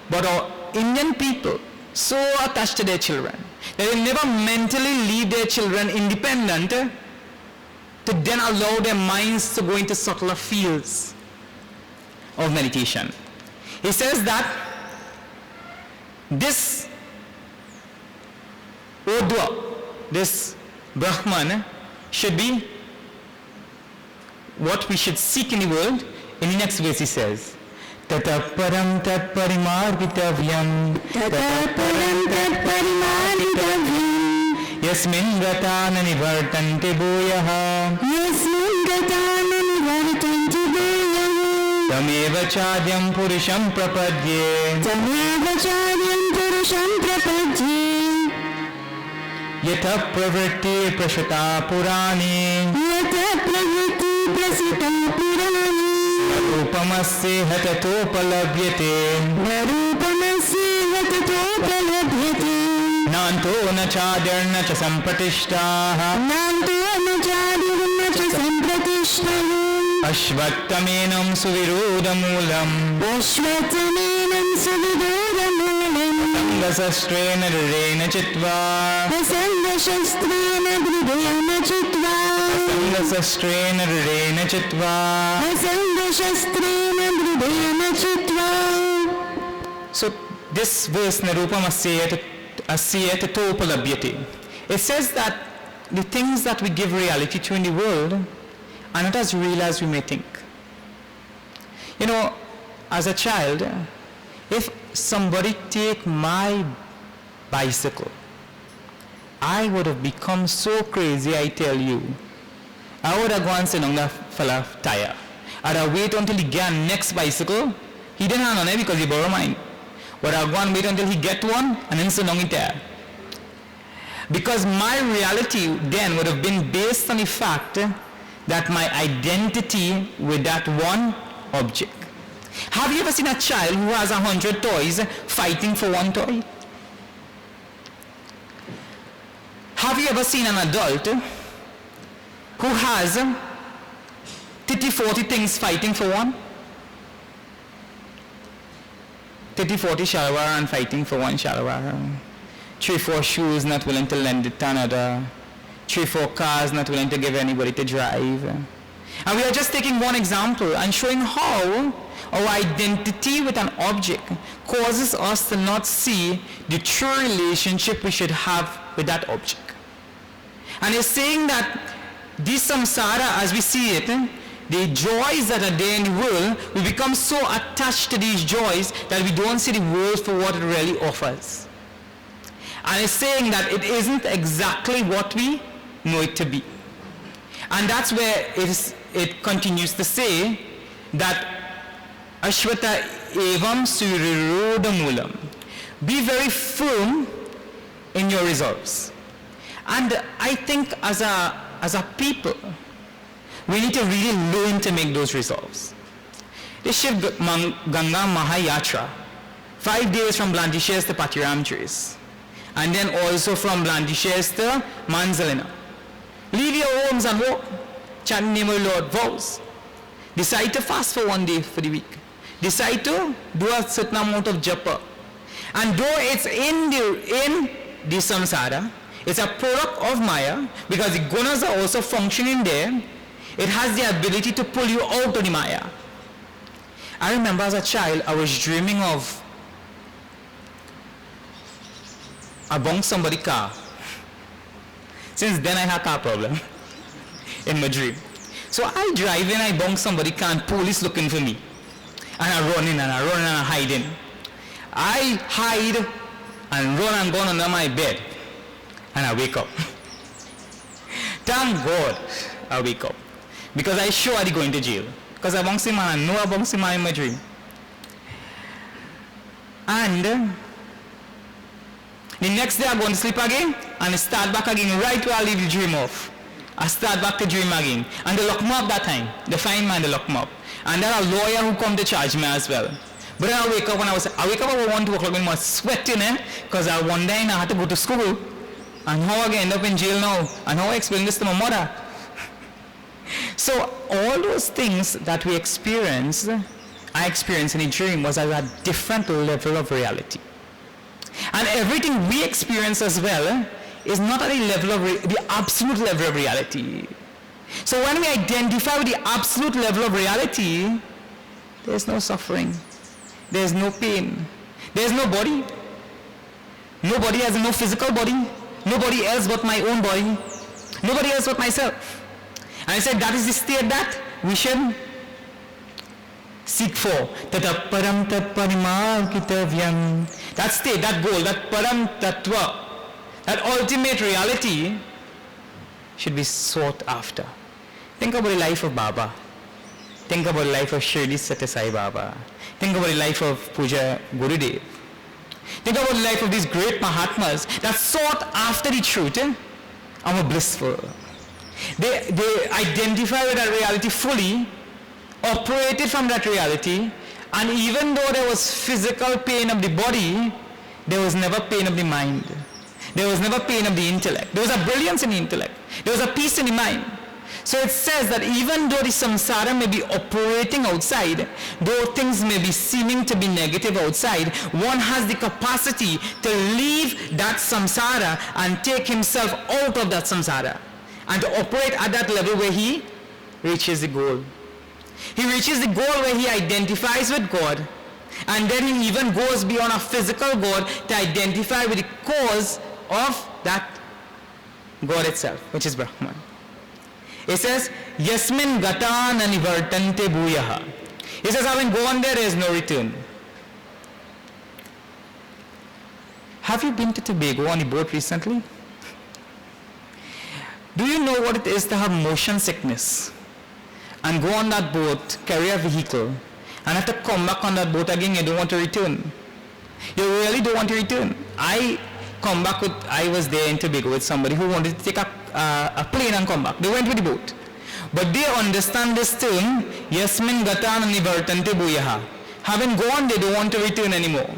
but our Indian people so attached to their children that they never mentally leave their children independent to then allow their minds to go into subtler fields of meditation. He says that this Odwa, this Brahman, should be what we should seek in the world. In the next verse he says, Tata param tat parimargitavyam Tata param tat parimargitavyam Yasmin gatana nivartante bhoyaha Yasmin gatana nivartante bhoyaha Tameva chadyam purusham prapadye Tameva chadyam purusham prapadye Yatha pravritti prashuta purani Yatha pravritti prashuta purani Narupamasya hatatopalabhyate Narupamasya hatatopalabhyate Nanto na chadirna cha sampratishtaha Nanto na chadirna cha sampratishtaha Ashvattamenam suvirodamulam Ashvattamenam suvirodamulam Sangasastrena dridena chitva Sangasastrena dridena chitva Sangasastrena dridena chitva Sangasastrena dridena chitva. So this verse Narupam asya tatopalabhyate. It says that the things that we give reality to in the world are not as real as we may think. You know, as a child, if somebody take my bicycle, I would have become so crazy, I tell you. I would have gone sit on that fella tire. I'd have wait until he get next bicycle. He didn't have on it because he borrowed mine. But I'd go and wait until he get one and then sit on it there. Because my reality then would have been based on the fact that my identity with that one object. Have you ever seen a child who has 100 toys fighting for one toy? Have you ever seen an adult who has 30, 40 things fighting for one. 30, 40 shalawar and fighting for one shalawar. 3, 4 shoes not willing to lend it to another. 3, 4 cars not willing to give anybody to drive. And we are just taking one example and showing how our identity with an object causes us to not see the true relationship we should have with that object. And it's saying that this samsara, as we see it, the joys that are there in the world, we become so attached to these joys that we don't see the world for what it really offers. And it's saying that it isn't exactly what we know it to be. And that's where it continues to say that Ashvata evam suriroda moolam. Be very firm in your resolves. And I think as a people, we need to really learn to make those resolves. The Shiv Ganga Mahayatra, 5 days from Blandishers to Patiramtris, and then also from Blandishers to Manzalina. Leave your homes and walk, chant the name of the Lord, vows. Decide to fast for 1 day for the week. Decide to do a certain amount of japa. And though it's in the samsara, it's a product of Maya, because the gunas are also functioning there, it has the ability to pull you out of the Maya. I remember as a child, I was dreaming of I bunked somebody's car. Since then I had a car problem in my dream. So I drive in, I bunk somebody's car and police looking for me. And I run in and I hide in. I hide and run and go under my bed. And I wake up. Thank God I wake up. Because I sure I'd go into jail. Because I bunked him and I know I bunked him in my dream. And the next day I go to sleep again and I start back again right where I leave the dream off. I start back to dream again. And they lock me up that time. They find me and they lock me up. And there are a lawyer who come to charge me as well. But then I wake up about 1, 2 o'clock when I was sweating, because I one day I had to go to school. And how I end up in jail now? And how I explain this to my mother? So all those things that we experienced, I experienced in a dream, was at a different level of reality. And everything we experience as well is not at a level of the absolute level of reality. So when we identify with the absolute level of reality, there's no suffering, there's no pain, there's no body. Nobody has no physical body, nobody else but my own body, nobody else but myself. And I said that is the state that we should seek for. Tata param tat parimarkitavyam. That state, that goal, that param tattva, that ultimate reality should be sought after. Think about the life of Baba. Think about the life of Shirdi Satya Sai Baba. Think about the life of Puja Gurudev. Think about the life of these great Mahatmas that sought after the truth and were blissful. They identified with that reality fully, operated from that reality, and even though there was physical pain of the body, there was never pain of the mind. There was never pain of the intellect. There was a brilliance in the intellect. There was a peace in the mind. So it says that even though the samsara may be operating outside, though things may be seeming to be negative outside, one has the capacity to leave that samsara and take himself out of that samsara and to operate at that level where he reaches the goal. He reaches the goal where he identifies with God, and then he even goes beyond a physical God to identify with the cause of that God itself, which is Brahman. It says, Yasmin gatan anivartante bhuyaha. It says, having gone there is no return. Have you been to Tobago on a boat recently? Do you know what it is to have motion sickness and go on that boat, carry a vehicle, and have to come back on that boat again? You don't want to return. You really don't want to return. I was there in Tobago with somebody who wanted to take a plane and come back. They went with the boat. But they understand this term, Yasmin gatan nivartante bhuyaha. Having gone, they don't want to return anymore.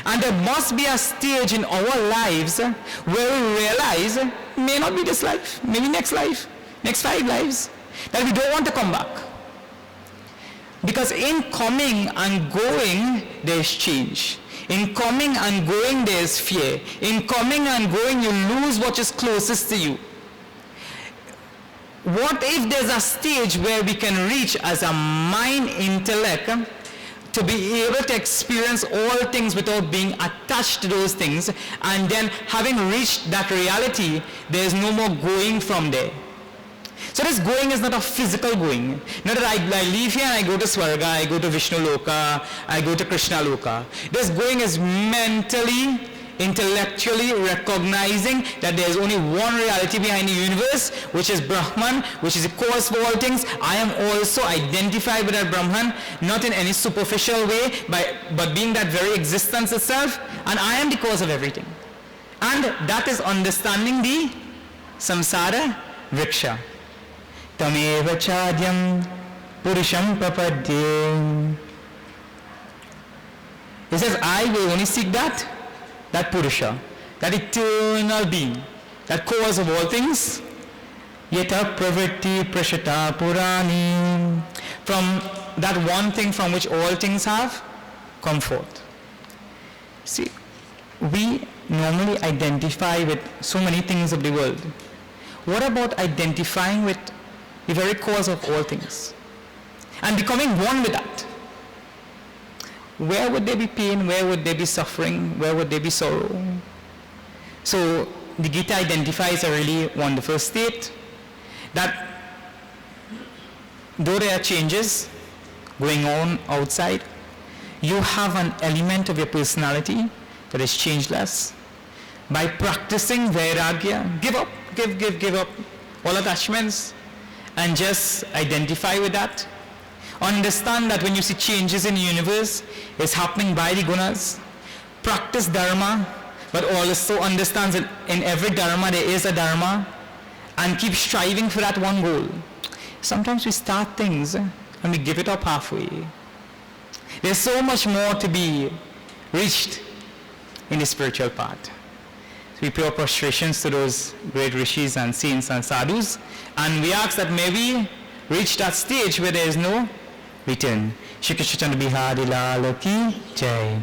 And there must be a stage in our lives where we realize, may not be this life, maybe next life, next 5 lives, that we don't want to come back. Because in coming and going, there's change. In coming and going, there's fear. In coming and going, you lose what is closest to you. What if there's a stage where we can reach as a mind intellect to be able to experience all things without being attached to those things, and then having reached that reality, there's no more going from there. So this going is not a physical going. Not that I leave here and I go to Swarga, I go to Vishnu Loka, I go to Krishna Loka. This going is mentally, intellectually recognizing that there is only one reality behind the universe, which is Brahman, which is the cause for all things. I am also identified with that Brahman, not in any superficial way, but being that very existence itself, and I am the cause of everything. And that is understanding the samsara vriksha. Tameva chadyam purusham papadye. He says, I will only seek that Purusha, that eternal being, that cause of all things. Yata pravritti prashata purani. From that one thing from which all things have come forth. See, we normally identify with so many things of the world. What about identifying with the very cause of all things and becoming one with that? Where would there be pain? Where would there be suffering? Where would there be sorrow? So the Gita identifies a really wonderful state that though there are changes going on outside, you have an element of your personality that is changeless. By practicing Vairagya, give up all attachments and just identify with that. Understand that when you see changes in the universe, it's happening by the gunas. Practice dharma, but also understand that in every dharma there is a dharma, and keep striving for that one goal. Sometimes we start things and we give it up halfway. There's so much more to be reached in the spiritual path. So we pay our prostrations to those great rishis and saints and sadhus, and we ask that maybe reach that stage where there is no return. Shri Krishna Chandra Bihari Lal Ki Jai.